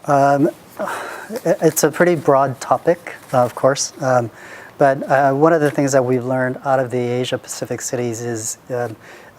Um, it's a pretty broad topic, of course, but one of the things that we've learned out of the Asia-Pacific cities is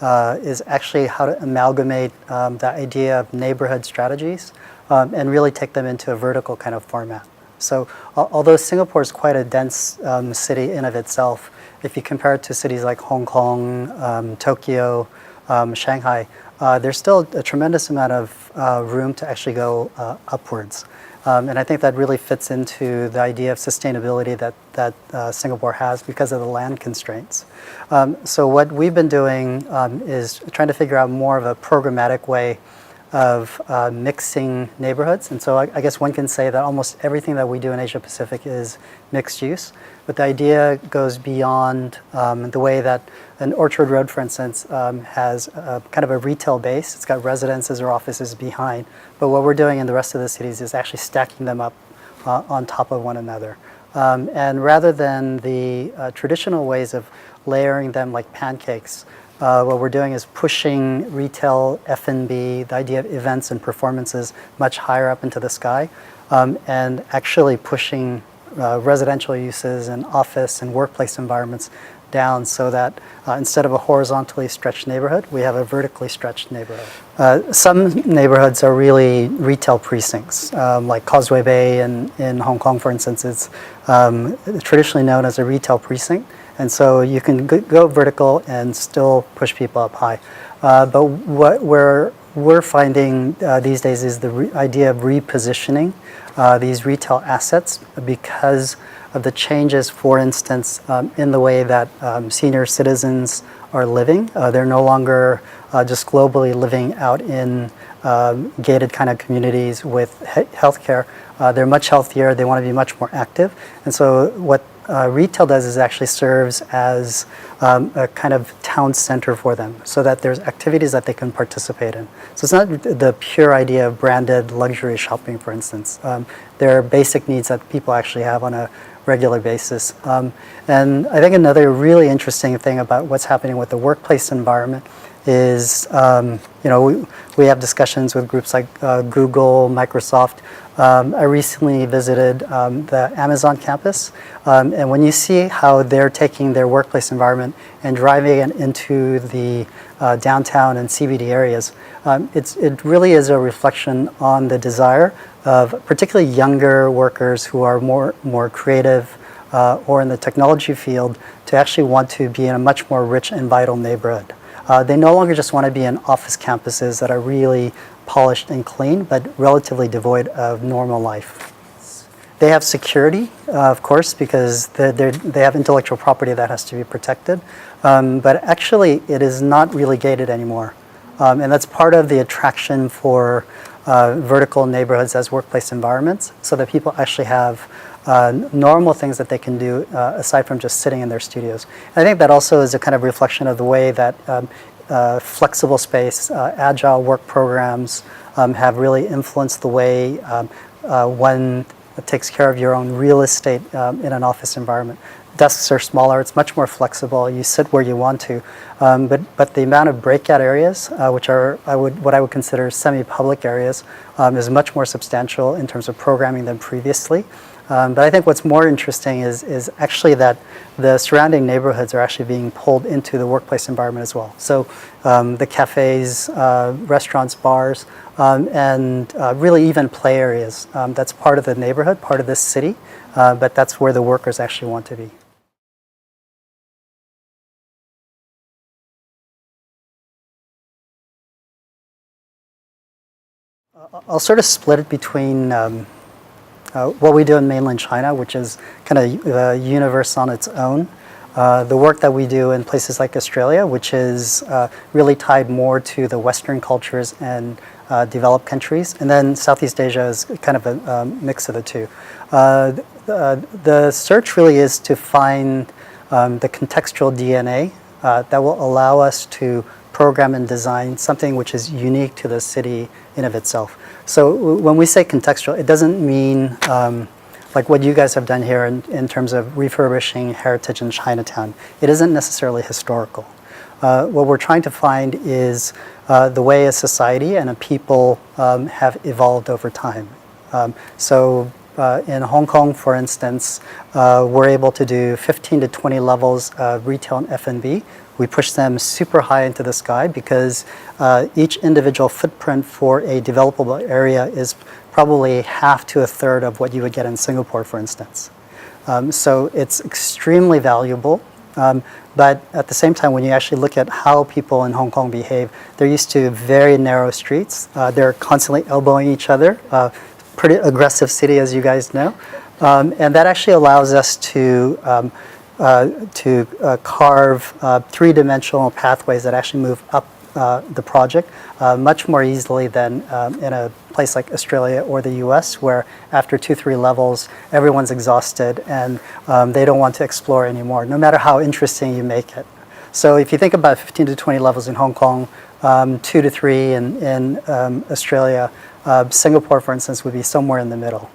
actually how to amalgamate the idea of neighborhood strategies and really take them into a vertical kind of format. So although Singapore is quite a dense city in of itself, if you compare it to cities like Hong Kong, Tokyo, Shanghai, there's still a tremendous amount of room to actually go upwards. And I think that really fits into the idea of sustainability that Singapore has because of the land constraints. So what we've been doing is trying to figure out more of a programmatic way of mixing neighborhoods. And so I guess one can say that almost everything that we do in Asia Pacific is mixed use. But the idea goes beyond the way that an Orchard Road, for instance, has kind of a retail base. It's got residences or offices behind. But what we're doing in the rest of the cities is actually stacking them up on top of one another. And rather than the traditional ways of layering them like pancakes, what we're doing is pushing retail, F&B, the idea of events and performances much higher up into the sky, and actually pushing residential uses and office and workplace environments down so that instead of a horizontally stretched neighborhood, we have a vertically stretched neighborhood. Some neighborhoods are really retail precincts, like Causeway Bay in Hong Kong, for instance, is traditionally known as a retail precinct. And so you can go vertical and still push people up high. But what we're finding these days is the idea of repositioning these retail assets because of the changes, for instance, in the way that senior citizens are living. They're no longer just globally living out in gated kind of communities with healthcare. They're much healthier. They want to be much more active. And so what retail does is actually serves as a kind of town center for them so that there's activities that they can participate in. So it's not the pure idea of branded luxury shopping, for instance. There are basic needs that people actually have on a regular basis. And I think another really interesting thing about what's happening with the workplace environment is, we have discussions with groups like Google, Microsoft. I recently visited the Amazon campus, and when you see how they're taking their workplace environment and driving it into the downtown and CBD areas, it really is a reflection on the desire of particularly younger workers who are more creative or in the technology field to actually want to be in a much more rich and vital neighborhood. They no longer just want to be in office campuses that are really polished and clean, but relatively devoid of normal life. They have security, of course, because they have intellectual property that has to be protected. But actually, it is not really gated anymore. And that's part of the attraction for vertical neighborhoods as workplace environments, so that people actually have normal things that they can do aside from just sitting in their studios. And I think that also is a kind of reflection of the way that flexible space, agile work programs have really influenced the way one takes care of your own real estate in an office environment. Desks are smaller, it's much more flexible, you sit where you want to. But the amount of breakout areas, which are what I would consider semi-public areas, is much more substantial in terms of programming than previously. But I think what's more interesting is actually that the surrounding neighborhoods are actually being pulled into the workplace environment as well. So the cafes, restaurants, bars, and really even play areas. That's part of the neighborhood, part of this city, but that's where the workers actually want to be. I'll sort of split it between what we do in mainland China, which is kind of a universe on its own. The work that we do in places like Australia, which is really tied more to the Western cultures and developed countries. And then Southeast Asia is kind of a mix of the two. The search really is to find the contextual DNA that will allow us to program and design something which is unique to the city in of itself. So when we say contextual, it doesn't mean like what you guys have done here in terms of refurbishing heritage in Chinatown. It isn't necessarily historical. What we're trying to find is the way a society and a people have evolved over time. In Hong Kong, for instance, we're able to do 15 to 20 levels of retail and F&B. We push them super high into the sky because each individual footprint for a developable area is probably half to a third of what you would get in Singapore, for instance. So it's extremely valuable. But at the same time, when you actually look at how people in Hong Kong behave, they're used to very narrow streets. They're constantly elbowing each other. Pretty aggressive city, as you guys know. And that actually allows us to carve three-dimensional pathways that actually move up the project much more easily than in a place like Australia or the US, where after 2-3 levels, everyone's exhausted and they don't want to explore anymore, no matter how interesting you make it. So if you think about 15 to 20 levels in Hong Kong, 2 to 3 in Australia, Singapore, for instance, would be somewhere in the middle.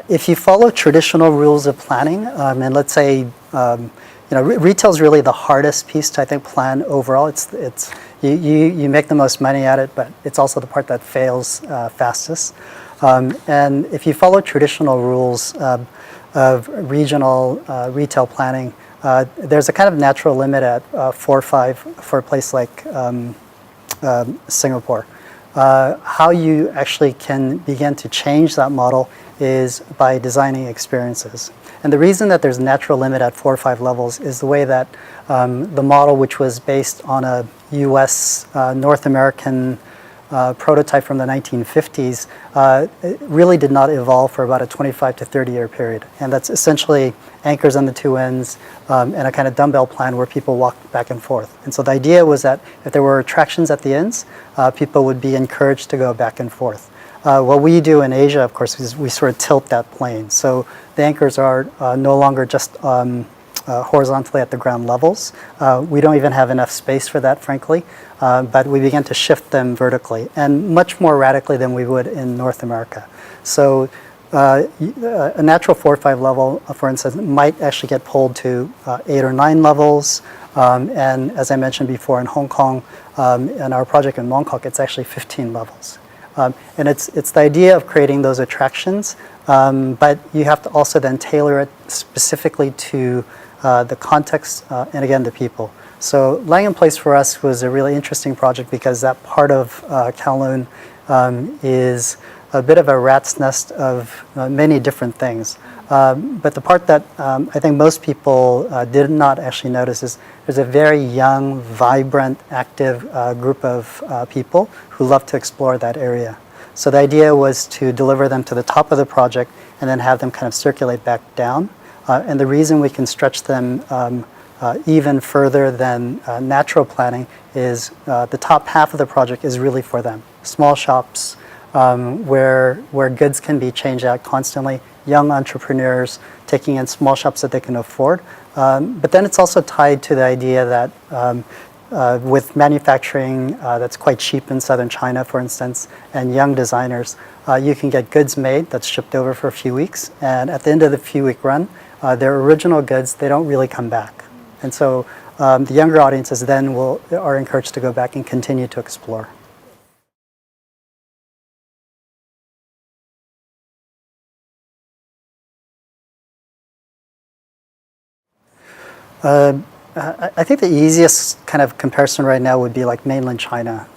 If you follow traditional rules of planning, and let's say, retail is really the hardest piece to, I think, plan overall. You make the most money at it, but it's also the part that fails fastest. And if you follow traditional rules of regional retail planning, there's a kind of natural limit at 4 or 5 for a place like Singapore. How you actually can begin to change that model is by designing experiences. And the reason that there's a natural limit at 4 or 5 levels is the way that the model, which was based on a US, North American prototype from the 1950s, really did not evolve for about a 25 to 30 year period. And that's essentially anchors on the 2 ends and a kind of dumbbell plan where people walk back and forth. And so the idea was that if there were attractions at the ends, people would be encouraged to go back and forth. What we do in Asia, of course, is we sort of tilt that plane. So the anchors are no longer just horizontally at the ground levels. We don't even have enough space for that, frankly, but we began to shift them vertically, and much more radically than we would in North America. So a natural 4 or 5 level, for instance, might actually get pulled to 8 or 9 levels. And as I mentioned before, in Hong Kong, in our project in Mongkok, it's actually 15 levels. And it's the idea of creating those attractions, but you have to also then tailor it specifically to the context and again the people. So Langham Place for us was a really interesting project because that part of Kowloon is a bit of a rat's nest of many different things. But the part that I think most people did not actually notice is there's a very young, vibrant, active group of people who love to explore that area. So the idea was to deliver them to the top of the project and then have them kind of circulate back down. And the reason we can stretch them even further than natural planning is the top half of the project is really for them. Small shops where goods can be changed out constantly, young entrepreneurs taking in small shops that they can afford. But then it's also tied to the idea that with manufacturing that's quite cheap in southern China, for instance, and young designers, you can get goods made that's shipped over for a few weeks. And at the end of the few-week run, their original goods, they don't really come back. And so the younger audiences then are encouraged to go back and continue to explore. I think the easiest kind of comparison right now would be like mainland China.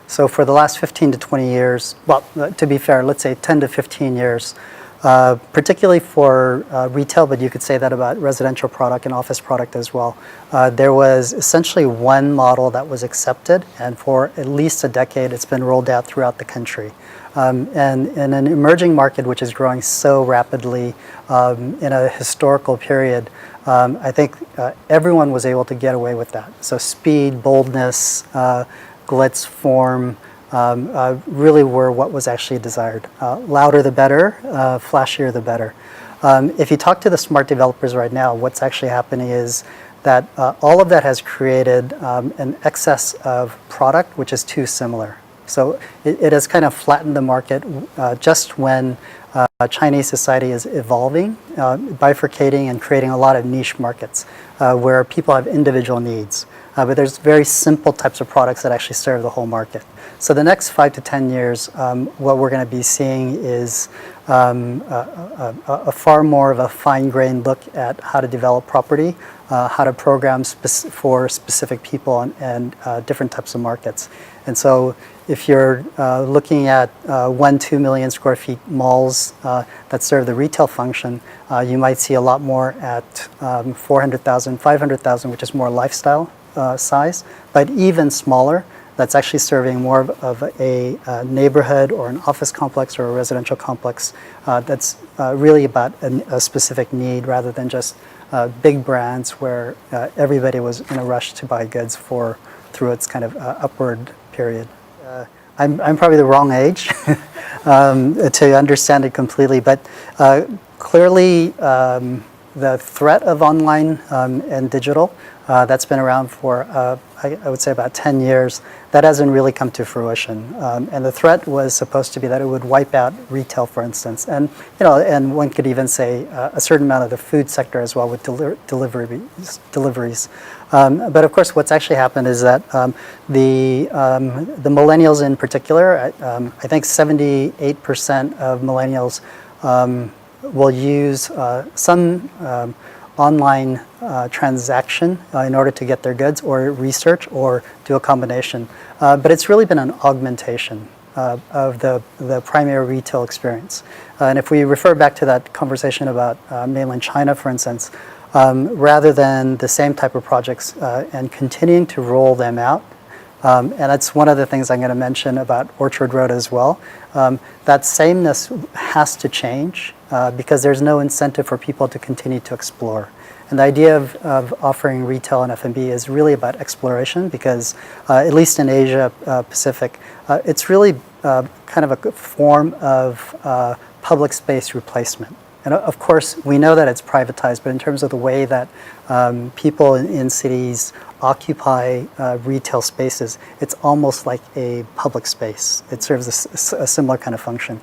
So for the last 15 to 20 years, well, to be fair, let's say 10 to 15 years, particularly for retail, but you could say that about residential product and office product as well. There was essentially one model that was accepted, and for at least a decade, it's been rolled out throughout the country. And in an emerging market, which is growing so rapidly in a historical period, I think everyone was able to get away with that. So speed, boldness, glitz, form, really were what was actually desired. Louder the better, flashier the better. If you talk to the smart developers right now, what's actually happening is that all of that has created an excess of product which is too similar. So it has kind of flattened the market just when Chinese society is evolving, bifurcating and creating a lot of niche markets where people have individual needs. but there's very simple types of products that actually serve the whole market. So the next 5 to 10 years, what we're going to be seeing is a far more of a fine-grained look at how to develop property, how to program for specific people and different types of markets. And so if you're looking at 2 million square feet malls that serve the retail function, you might see a lot more at 400,000, 500,000, which is more lifestyle size, but even smaller, that's actually serving more of a neighborhood or an office complex or a residential complex that's really about a specific need rather than just big brands where everybody was in a rush to buy goods through its kind of upward period. I'm probably the wrong age to understand it completely, but clearly the threat of online and digital that's been around for I would say about 10 years. That hasn't really come to fruition, and the threat was supposed to be that it would wipe out retail, for instance, and and one could even say a certain amount of the food sector as well with deliveries. But of course, what's actually happened is that the millennials in particular, I think 78% of millennials will use some online transaction in order to get their goods or research or do a combination. But it's really been an augmentation of the primary retail experience. And if we refer back to that conversation about mainland China, for instance, rather than the same type of projects and continuing to roll them out, and that's one of the things I'm going to mention about Orchard Road as well. That sameness has to change because there's no incentive for people to continue to explore. And the idea of offering retail and F&B is really about exploration because, at least in Asia Pacific, it's really kind of a form of public space replacement. And of course, we know that it's privatized, but in terms of the way that people in cities occupy retail spaces, it's almost like a public space. It serves a similar kind of function.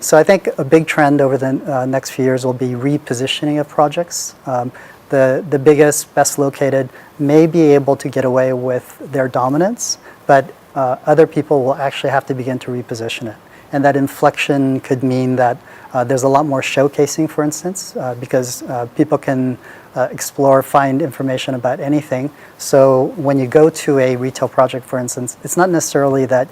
So I think a big trend over the next few years will be repositioning of projects. The biggest, best located may be able to get away with their dominance, but other people will actually have to begin to reposition it. And that inflection could mean that there's a lot more showcasing, for instance, because people can explore, find information about anything. So when you go to a retail project, for instance, it's not necessarily that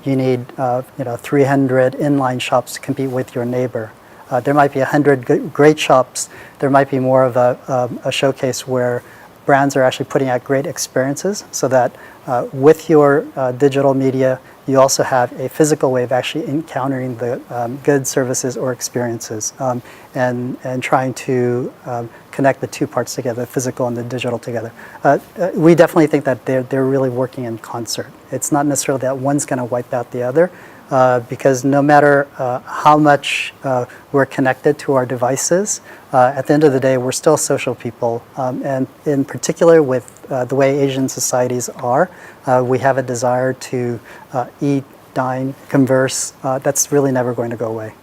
you need 300 inline shops to compete with your neighbor. There might be 100 great shops. There might be more of a showcase where brands are actually putting out great experiences so that with your digital media, you also have a physical way of actually encountering the goods, services, or experiences and trying to connect the two parts together, the physical and the digital together. We definitely think that they're really working in concert. It's not necessarily that one's going to wipe out the other because no matter how much we're connected to our devices, at the end of the day, we're still social people. And in particular with the way Asian societies are, we have a desire to eat, dine, converse. That's really never going to go away.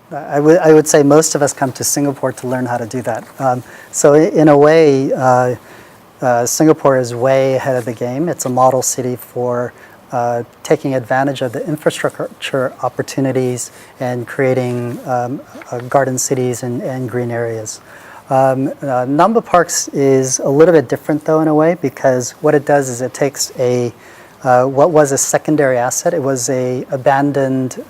I would say most of us come to Singapore to learn how to do that. So in a way, Singapore is way ahead of the game. It's a model city for taking advantage of the infrastructure opportunities and creating garden cities and green areas. Namba Parks is a little bit different though in a way because what it does is it takes what was a secondary asset. It was a abandoned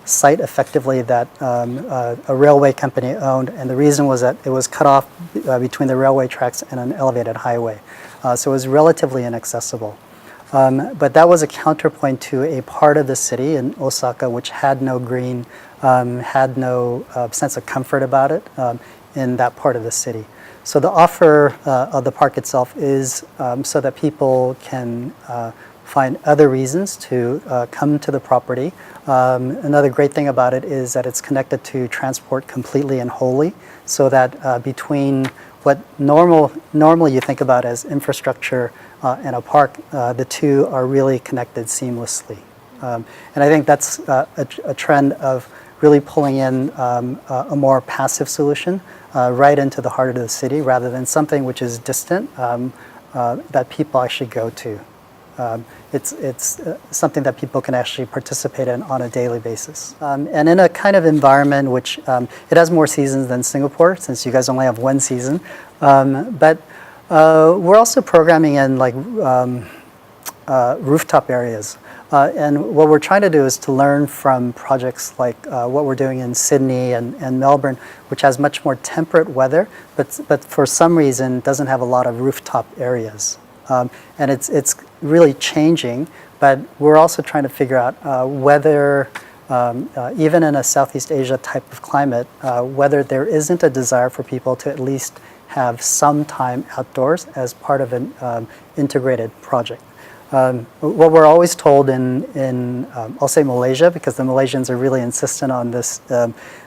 site effectively that a railway company owned, and the reason was that it was cut off between the railway tracks and an elevated highway. So it was relatively inaccessible. But that was a counterpoint to a part of the city in Osaka which had no green, had no sense of comfort about it in that part of the city. So the offer of the park itself is so that people can find other reasons to come to the property. Another great thing about it is that it's connected to transport completely and wholly, so that between what normally you think about as infrastructure and a park, the two are really connected seamlessly. And I think that's a trend of really pulling in a more passive solution right into the heart of the city rather than something which is distant that people actually go to. It's something that people can actually participate in on a daily basis. And in a kind of environment which it has more seasons than Singapore, since you guys only have one season. But we're also programming in like rooftop areas. And what we're trying to do is to learn from projects like what we're doing in Sydney and Melbourne, which has much more temperate weather, but for some reason doesn't have a lot of rooftop areas. And it's really changing, but we're also trying to figure out whether, even in a Southeast Asia type of climate, whether there isn't a desire for people to at least have some time outdoors as part of an integrated project. What we're always told in I'll say Malaysia, because the Malaysians are really insistent on this,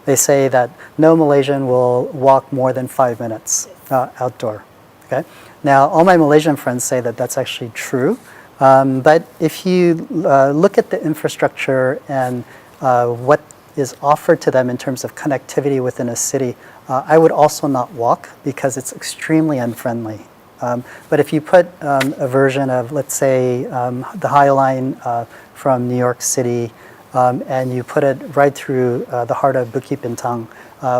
they say that no Malaysian will walk more than 5 minutes outdoor. Okay? Now, all my Malaysian friends say that that's actually true, but if you look at the infrastructure and what is offered to them in terms of connectivity within a city, I would also not walk because it's extremely unfriendly. But if you put a version of, let's say, the High Line from New York City, and you put it right through the heart of Bukit Bintang,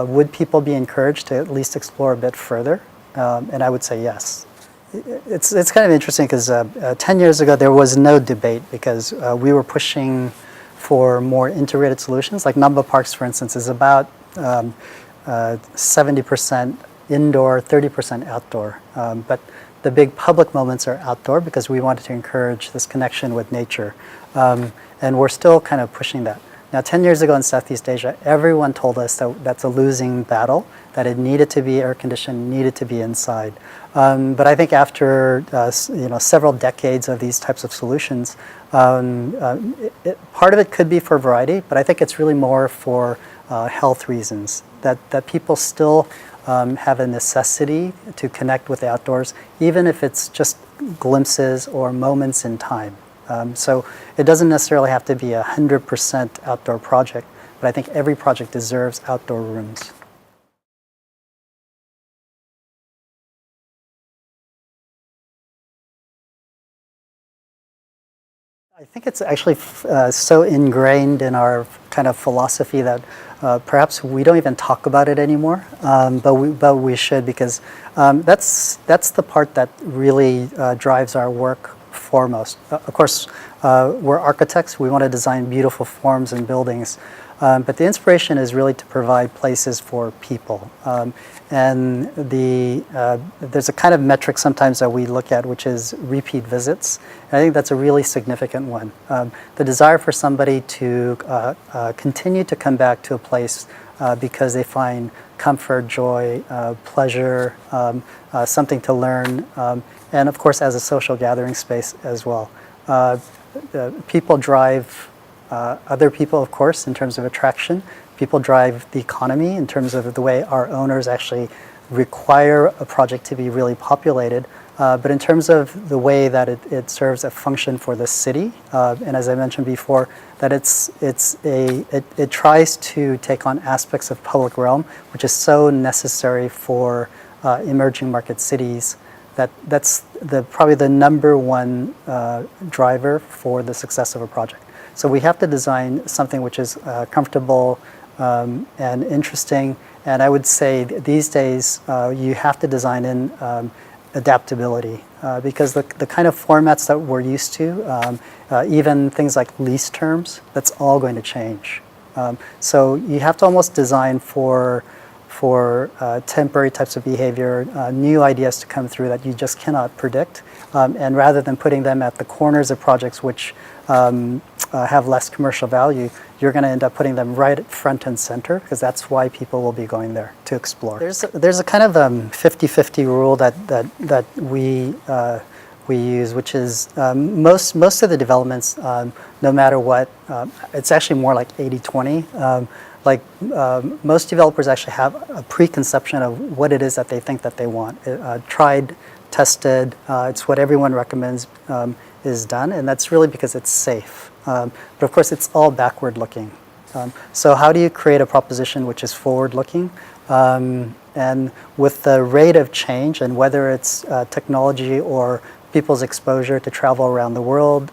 would people be encouraged to at least explore a bit further? And I would say yes. It's kind of interesting because 10 years ago there was no debate because we were pushing for more integrated solutions. Like Namba Parks, for instance, is about 70% indoor, 30% outdoor. But the big public moments are outdoor because we wanted to encourage this connection with nature. And we're still kind of pushing that. Now, 10 years ago in Southeast Asia, everyone told us that that's a losing battle, that it needed to be air-conditioned, needed to be inside. But I think after several decades of these types of solutions, part of it could be for variety, but I think it's really more for health reasons, that people still have a necessity to connect with the outdoors, even if it's just glimpses or moments in time. So it doesn't necessarily have to be a 100% outdoor project, but I think every project deserves outdoor rooms. I think it's actually so ingrained in our kind of philosophy that perhaps we don't even talk about it anymore, but we should, because that's the part that really drives our work foremost. Of course, we're architects. We want to design beautiful forms and buildings, but the inspiration is really to provide places for people. And there's a kind of metric sometimes that we look at, which is repeat visits. And I think that's a really significant one. The desire for somebody to continue to come back to a place because they find comfort, joy, pleasure, something to learn, and of course as a social gathering space as well. People drive other people, of course, in terms of attraction. People drive the economy in terms of the way our owners actually require a project to be really populated. But in terms of the way that it serves a function for the city, and as I mentioned before, that it tries to take on aspects of public realm, which is so necessary for emerging market cities. That's probably the number one driver for the success of a project. So we have to design something which is comfortable and interesting. And I would say these days you have to design in adaptability because the kind of formats that we're used to, even things like lease terms, that's all going to change. So you have to almost design for temporary types of behavior, new ideas to come through that you just cannot predict. And rather than putting them at the corners of projects which have less commercial value, you're going to end up putting them right front and center because that's why people will be going there to explore. There's a kind of 50-50 rule that we use, which is most of the developments, no matter what, it's actually more like 80-20. Most developers actually have a preconception of what it is that they think that they want. Tried, tested, it's what everyone recommends. is done, and that's really because it's safe. But of course, it's all backward-looking. So how do you create a proposition which is forward-looking? And with the rate of change, and whether it's technology or people's exposure to travel around the world,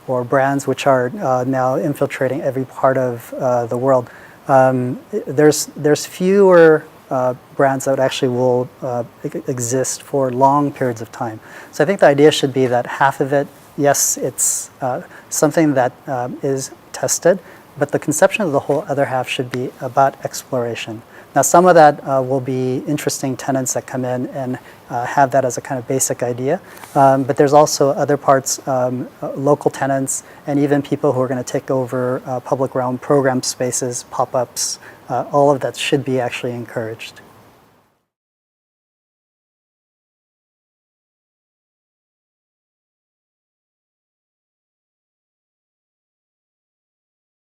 or brands which are now infiltrating every part of the world, there's fewer brands that actually will exist for long periods of time. So I think the idea should be that half of it, yes, it's something that is tested, but the conception of the whole other half should be about exploration. Now, some of that will be interesting tenants that come in and have that as a kind of basic idea. But there's also other parts, local tenants, and even people who are going to take over public realm program spaces, pop-ups. All of that should be actually encouraged.